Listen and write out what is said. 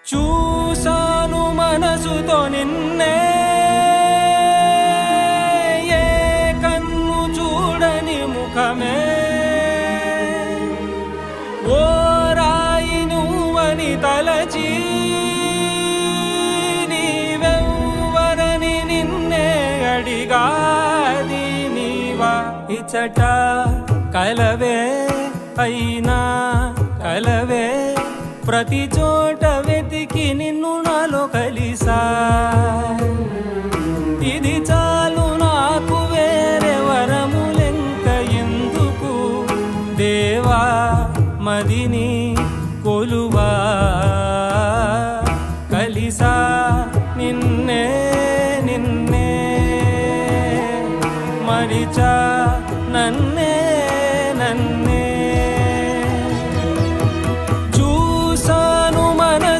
చూసాను మనసుతో నిన్నే, ఏ కన్ను చూడని ముఖమే, ఓ రాయి నువ్వని తలచి నీవెవ్వరని నిన్నే అడిగాది నీవా. ఇచ్చట కలవే అయినా కలవే, ప్రతి చోట వెతికి నిన్ను నాలో కలిసా. ఇది చాలు నాకు, వేరే వరములెంక ఎందుకు దేవా, మదిని కొలువా. కలిసా నిన్నే నిన్నే మరిచా